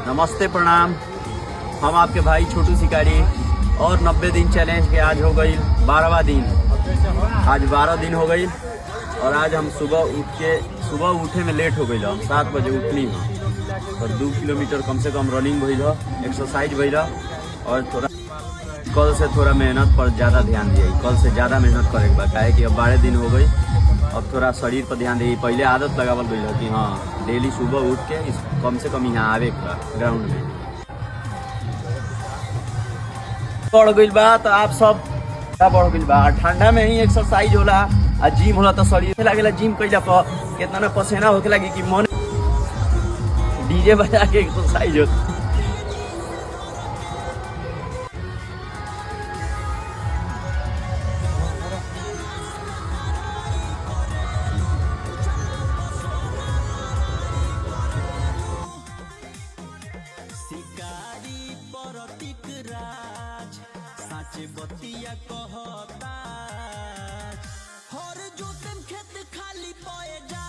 नमस्ते प्रणाम। हम आपके भाई छोटू शिकारी और 90 दिन चैलेंज के आज हो गई 12वां दिन। आज 12 दिन हो गई और आज हम सुबह उठे में लेट हो गई। 7 बजे उठनी हो और 2 किलोमीटर कम से कम रनिंग भइल, एक्सरसाइज भइल और थोड़ा कल से थोड़ा मेहनत पर ज़्यादा ध्यान दिए। कल से ज़्यादा मेहनत करे के बा कि अब 12 दिन हो गई। अब थोड़ा शरीर पर ध्यान दी। पहले आदत लगावल गई कि हाँ डेली सुबह उठ के कम से कम यहाँ आवे का ग्राउंड में बढ़ गई बा। तो आप सब बढ़ गई बा। ठंडा में ही एक्सरसाइज होला आ जिम होला तो शरीर लगेला। जिम कैला पर कितना ना पसीना होके लगी कि मन डीजे बजा के एक्सरसाइज होता। शिकारी परतिक राज साचे बतिया कहता हर जोतम खेत खाली पए जा।